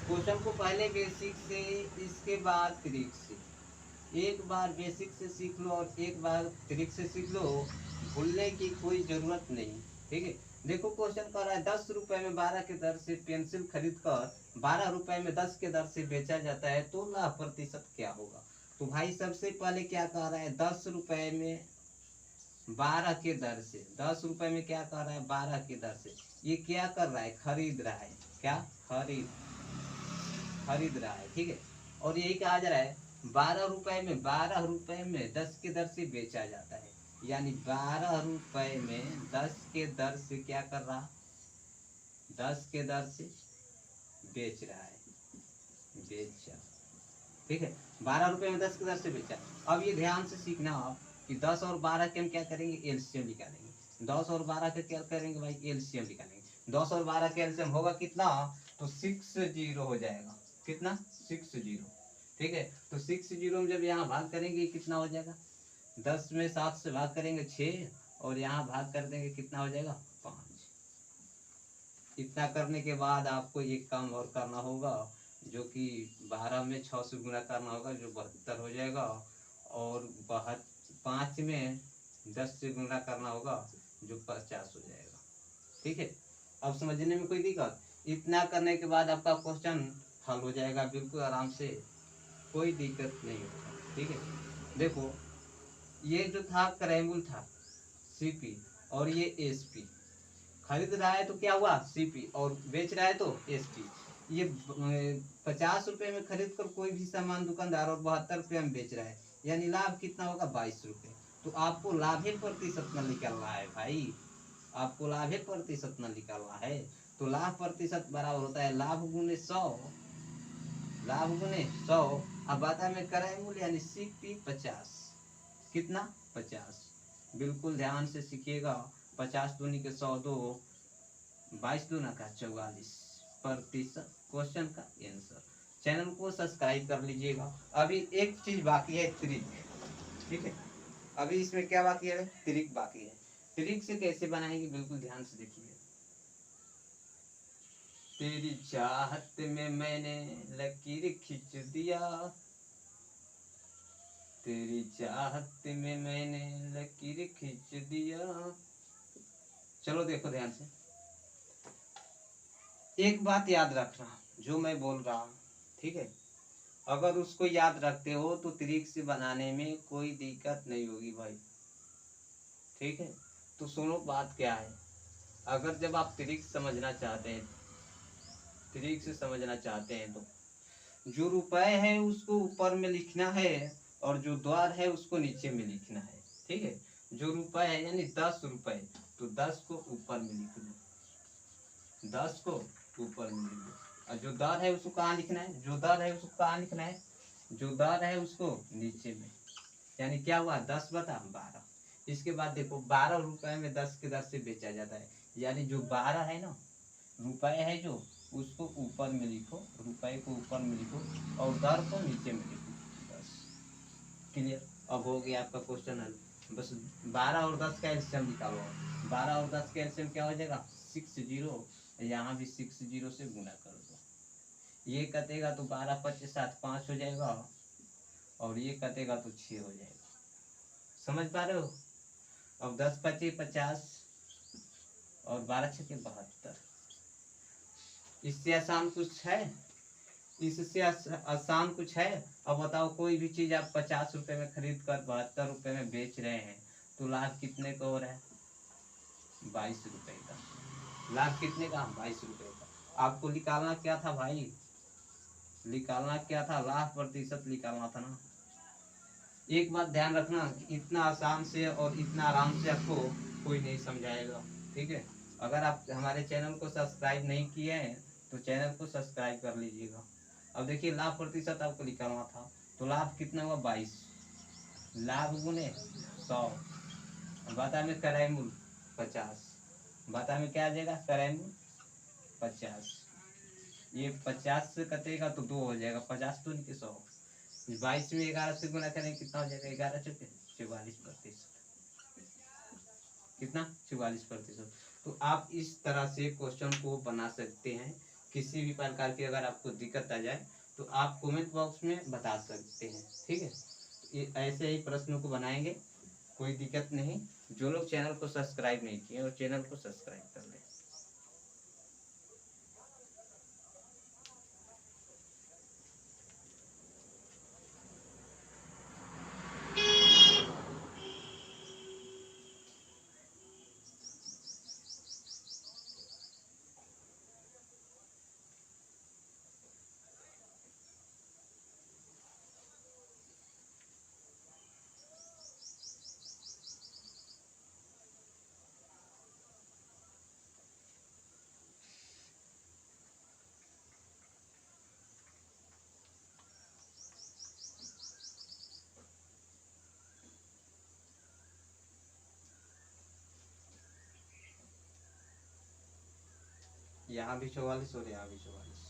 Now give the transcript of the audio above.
Question को पहले basic से, इसके बाद ट्रिक से। एक बार बेसिक से सीख लो और एक बार ट्रिक से सीख लो, भूलने की कोई जरूरत नहीं। ठीक है, देखो क्वेश्चन कर रहा है 10 रुपए में 12 के दर से पेंसिल खरीद कर 12 रुपए में 10 के दर से बेचा जाता है तो लाभ प्रतिशत क्या होगा। तो भाई सबसे पहले क्या कह रहा है, 10 रुपए में 12 के दर से, 10 रुपए में क्या कर रहा है, 12 के दर से। ये क्या कर रहा है, खरीद रहा है। क्या खरीद खरीद रहा है। ठीक है, और यही कहा जा रहा है 12 रुपए में 10 के दर से बेचा जाता है, यानी 12 रुपए में 10 के दर से क्या कर रहा, 10 के दर से बेच रहा है, बेचा। ठीक है, 12 रुपए में 10 के दर से बेचा। अब ये ध्यान से सीखना आप कि 10 और 12 के हम क्या करेंगे, एलसीएम निकालेंगे। 10 और 12 के क्या करेंगे भाई, एलसीएम निकालेंगे। 10 और 12 के एलसीएम होगा कितना, तो 60 हो जाएगा। कितना, 60। ठीक है, तो 60 में जब यहाँ भाग करेंगे कितना हो जाएगा, 10 में 7 से भाग करेंगे 6, और यहाँ भाग कर देंगे कितना हो जाएगा, 5। इतना करने के बाद आपको एक काम और करना होगा, जो कि 12 में 6 से गुना करना होगा, जो 72 हो जाएगा। और 5 में 10 से गुना करना होगा, जो 50 हो जाएगा। ठीक है, अब समझने में कोई दिक्कत, इतना करने के बाद आपका क्वेश्चन हल हो जाएगा बिल्कुल आराम से, कोई दिक्कत नहीं होगा। ठीक है, देखो ये जो था क्रैंगुल था सीपी, और ये एसपी। खरीद रहा है तो क्या हुआ, सीपी, और बेच रहा है तो एसपी। ये 50 रुपए में खरीद कर कोई भी सामान दुकानदार, और 72 रुपये में बेच रहा है, यानी लाभ कितना होगा, 22 रुपये। तो आपको लाभे प्रतिशत में निकलना है भाई, आपको लाभे प्रतिशत में निकलना है। तो लाभ प्रतिशत बराबर होता है लाभ गुने 100, लाभ गुने 100। अब बाता में क्रय मूल्य यानी सीपी 50, कितना, 50। बिल्कुल ध्यान से सीखिएगा। 50 दूनी के 100, 2, 22 दूना का 44% क्वेश्चन का आंसर। चैनल को सब्सक्राइब कर लीजिएगा। अभी एक चीज बाकी है, ट्रिक। ठीक है, अभी इसमें क्या बाकी है, ट्रिक बाकी है। ट्रिक से कैसे बनाएंगे, बिल्कुल ध्यान से देखिए। तेरी चाहत में मैंने लकीर खींच दिया, तेरी चाहत में मैंने लकीर खींच दिया। चलो देखो ध्यान से, एक बात याद रखना जो मैं बोल रहा हूँ। ठीक है, अगर उसको याद रखते हो तो ट्रिक से बनाने में कोई दिक्कत नहीं होगी भाई। ठीक है, तो सुनो बात क्या है। अगर जब आप ट्रिक समझना चाहते हैं, ट्रिक से समझना चाहते हैं, तो जो रुपए है उसको ऊपर में लिखना है, और जो द्वार है उसको नीचे में लिखना है। ठीक है, जो रुपए है यानी 10 रुपए, तो 10 को ऊपर में लिख दो, 10 को ऊपर में लिख दो। और जो दर है उसको कहाँ लिखना है, जो दर है उसको कहाँ लिखना है, जो दर है उसको नीचे में। यानी क्या हुआ, 10/12। इसके बाद देखो 12 रुपए में 10 के दर से बेचा जाता है, यानी जो 12 है ना, रुपए है जो, उसको ऊपर में लिखो, रुपए को ऊपर में लिखो, और दर को नीचे में लिखो, बस। क्लियर, अब हो गया आपका क्वेश्चन हल। बस 12 और 10 का एलसीएम निकालो। 12 और 10 का एलसीएम क्या हो जाएगा, 60। यहाँ भी 60 से गुना कर दो। ये कटेगा तो 12 25 7 5 हो जाएगा, और ये कटेगा तो 6 हो जाएगा। समझ पा रहे हो। अब 10 25 50, और 12 6 72। इससे आसान कुछ है, इससे आसान कुछ है। अब बताओ, कोई भी चीज आप 50 रुपए में खरीद कर 72 रुपए में बेच रहे हैं, तो लाभ कितने का हो रहा है, 22 रुपए का। लाभ कितने का, 22 रुपए का। आपको निकालना क्या था भाई, निकालना क्या था, लाभ प्रतिशत निकालना था ना। एक बात ध्यान रखना, इतना आसान से और इतना आराम से आपको कोई नहीं समझाएगा। ठीक है, अगर आप हमारे चैनल को सब्सक्राइब नहीं किए हैं तो चैनल को सब्सक्राइब कर लीजिएगा। अब देखिए लाभ प्रतिशत आपको निकालना था, तो लाभ कितना हुआ, 22। लाभ गुने 100, बता में क्रय मूल्य 50, बता में क्या आ जाएगा, क्रय मूल्य 50। ये 50 से कटेगा तो 2 हो जाएगा, 50 तो नहीं 100। 22 में 11 से गुना करें कितना हो जाएगा, 11 चौके 44%। कितना, 44%। तो आप इस तरह से क्वेश्चन को बना सकते हैं। किसी भी प्रकार की अगर आपको दिक्कत आ जाए तो आप कमेंट बॉक्स में बता सकते हैं, ठीक है। ये ऐसे ही प्रश्नों को बनाएंगे, कोई दिक्कत नहीं। जो लोग चैनल को सब्सक्राइब नहीं किए और चैनल को सब्सक्राइब कर लें। यहाँ भी 44 और यहाँ भी 44।